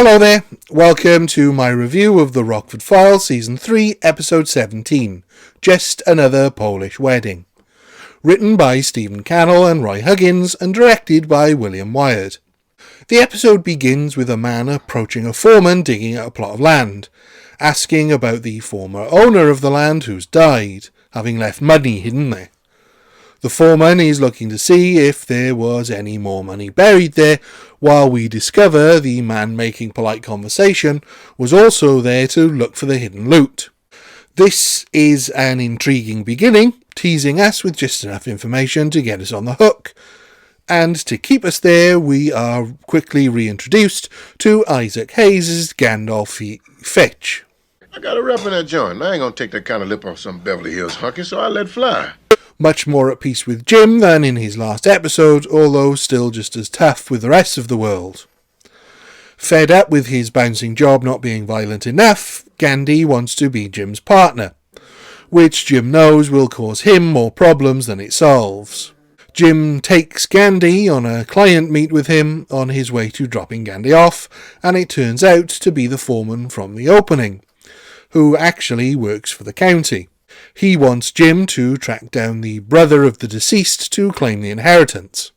Hello there, welcome to my review of the Rockford Files, Season 3, Episode 17, Just Another Polish Wedding. Written by Stephen Cannell and Roy Huggins and directed by William Wyatt. The episode begins with a man approaching a foreman digging at a plot of land, asking about the former owner of the land who's died, having left money hidden there. The foreman is looking to see if there was any more money buried there, while we discover the man making polite conversation was also there to look for the hidden loot. This is an intriguing beginning, teasing us with just enough information to get us on the hook. And to keep us there, we are quickly reintroduced to Isaac Hayes' Gandalf Fitch. I got a rep in that joint. I ain't gonna take that kind of lip off some Beverly Hills hunky, so I let fly. Much more at peace with Jim than in his last episode, although still just as tough with the rest of the world. Fed up with his bouncing job not being violent enough, Gandhi wants to be Jim's partner, which Jim knows will cause him more problems than it solves. Jim takes Gandhi on a client meet with him on his way to dropping Gandhi off, and it turns out to be the foreman from the opening, who actually works for the county. He wants Jim to track down the brother of the deceased to claim the inheritance.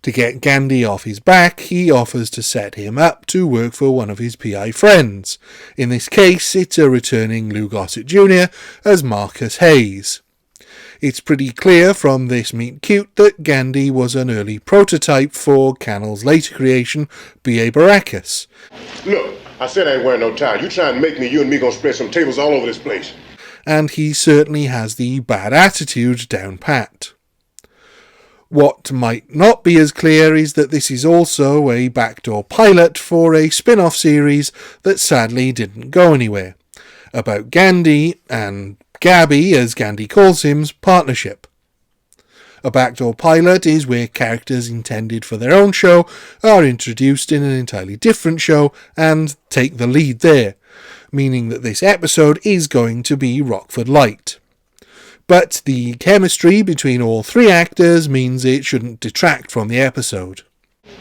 To get Gandhi off his back, he offers to set him up to work for one of his PI friends. In this case, it's a returning Lou Gossett Jr. as Marcus Hayes. It's pretty clear from this meet cute that Gandhi was an early prototype for Cannell's later creation, B.A. Baracus. Look, I said I ain't wearing no tie. You trying to make me, you and me gonna spread some tables all over this place. And he certainly has the bad attitude down pat. What might not be as clear is that this is also a backdoor pilot for a spin-off series that sadly didn't go anywhere, about Gandhi and Gabby, as Gandhi calls him's partnership. A backdoor pilot is where characters intended for their own show are introduced in an entirely different show and take the lead there, meaning that this episode is going to be Rockford Light. But the chemistry between all three actors means it shouldn't detract from the episode.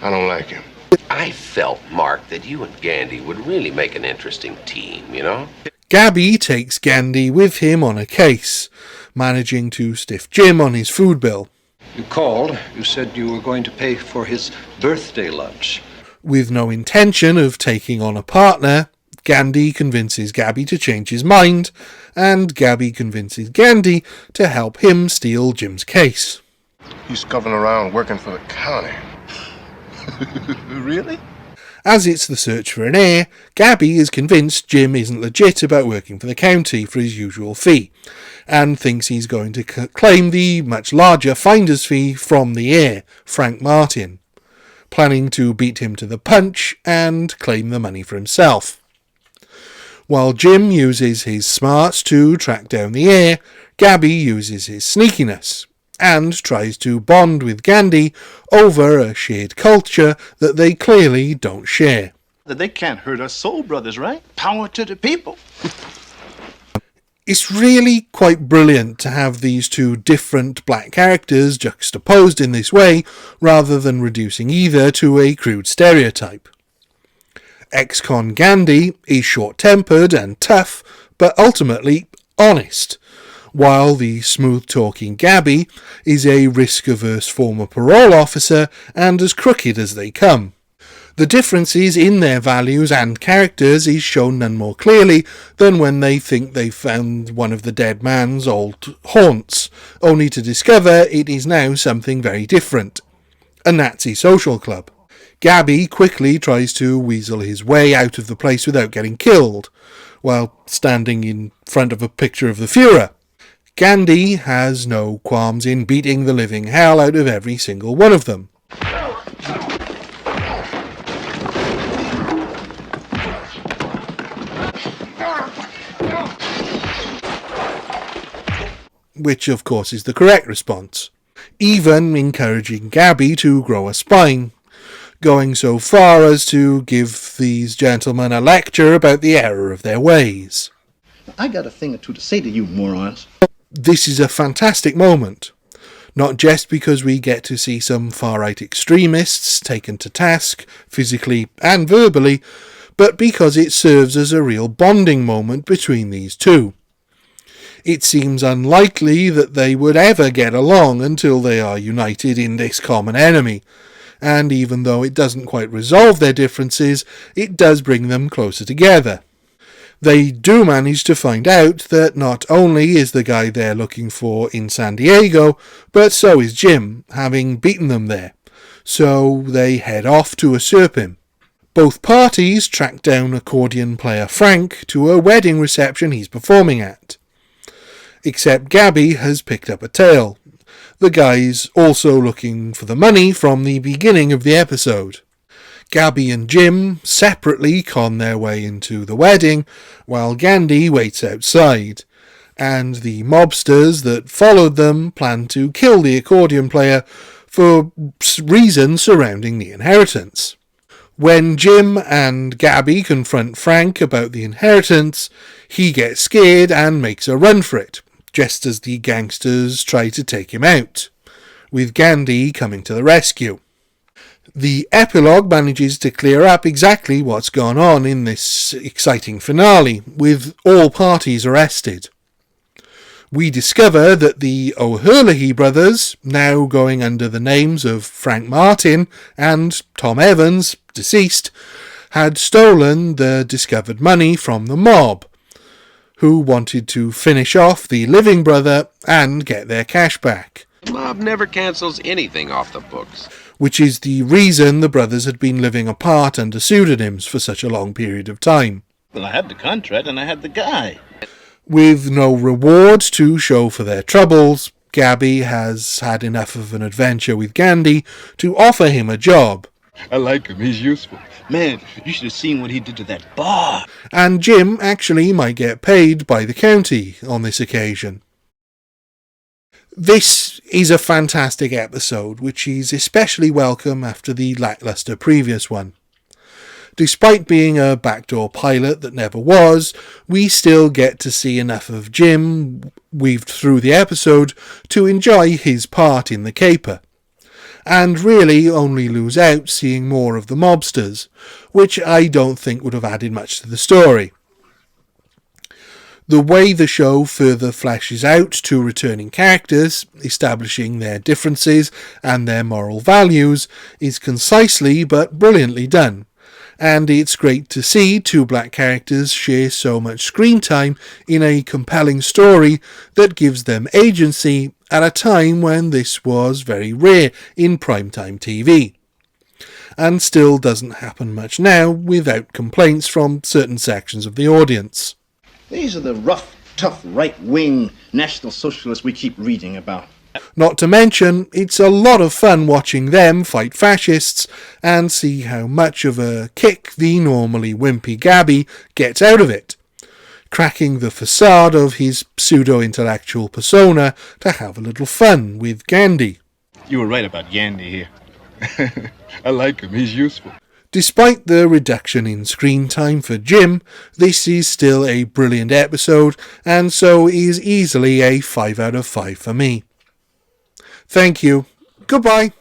I don't like him. I felt, Mark, that you and Gandhi would really make an interesting team, you know? Gabby takes Gandhi with him on a case, managing to stiff Jim on his food bill. You called. You said you were going to pay for his birthday lunch. With no intention of taking on a partner, Gandhi convinces Gabby to change his mind, and Gabby convinces Gandhi to help him steal Jim's case. He's scuffing around working for the county. Really? As it's the search for an heir, Gabby is convinced Jim isn't legit about working for the county for his usual fee, and thinks he's going to claim the much larger finder's fee from the heir, Frank Martin, planning to beat him to the punch and claim the money for himself. While Jim uses his smarts to track down the heir, Gabby uses his sneakiness and tries to bond with Gandhi over a shared culture that they clearly don't share. They can't hurt us soul brothers, right? Power to the people. It's really quite brilliant to have these two different black characters juxtaposed in this way, rather than reducing either to a crude stereotype. Ex-con Gandhi is short-tempered and tough, but ultimately honest, while the smooth-talking Gabby is a risk-averse former parole officer and as crooked as they come. The differences in their values and characters is shown none more clearly than when they think they've found one of the dead man's old haunts, only to discover it is now something very different, a Nazi social club. Gabby quickly tries to weasel his way out of the place without getting killed, while standing in front of a picture of the Führer. Gandhi has no qualms in beating the living hell out of every single one of them. Which of course is the correct response, even encouraging Gabby to grow a spine, going so far as to give these gentlemen a lecture about the error of their ways. I got a thing or two to say to you, morons. This is a fantastic moment. Not just because we get to see some far-right extremists taken to task, physically and verbally, but because it serves as a real bonding moment between these two. It seems unlikely that they would ever get along until they are united in this common enemy, and even though it doesn't quite resolve their differences, it does bring them closer together. They do manage to find out that not only is the guy they're looking for in San Diego, but so is Jim, having beaten them there, so they head off to usurp him. Both parties track down accordion player Frank to a wedding reception he's performing at. Except Gabby has picked up a tail. The guy's also looking for the money from the beginning of the episode. Gabby and Jim separately con their way into the wedding, while Gandhi waits outside, and the mobsters that followed them plan to kill the accordion player for reasons surrounding the inheritance. When Jim and Gabby confront Frank about the inheritance, he gets scared and makes a run for it, just as the gangsters try to take him out, with Gandhi coming to the rescue. The epilogue manages to clear up exactly what's gone on in this exciting finale, with all parties arrested. We discover that the O'Herlihy brothers, now going under the names of Frank Martin and Tom Evans, deceased, had stolen the discovered money from the mob, who wanted to finish off the living brother and get their cash back. The mob never cancels anything off the books. Which is the reason the brothers had been living apart under pseudonyms for such a long period of time. Well, I had the contract and I had the guy. With no reward to show for their troubles, Gabby has had enough of an adventure with Gandhi to offer him a job. I like him. He's useful. Man, you should have seen what he did to that bar. And Jim actually might get paid by the county on this occasion. This is a fantastic episode, which is especially welcome after the lackluster previous one. Despite being a backdoor pilot that never was, we still get to see enough of Jim weaved through the episode to enjoy his part in the caper, and really only lose out seeing more of the mobsters, which I don't think would have added much to the story. The way the show further fleshes out two returning characters, establishing their differences and their moral values, is concisely but brilliantly done, and it's great to see two black characters share so much screen time in a compelling story that gives them agency at a time when this was very rare in primetime TV, and still doesn't happen much now without complaints from certain sections of the audience. These are the rough, tough, right-wing National Socialists we keep reading about. Not to mention, it's a lot of fun watching them fight fascists and see how much of a kick the normally wimpy Gabby gets out of it, cracking the facade of his pseudo-intellectual persona to have a little fun with Gandhi. You were right about Gandhi here. I like him. He's useful. Despite the reduction in screen time for Jim, this is still a brilliant episode, and so is easily a 5 out of 5 for me. Thank you. Goodbye.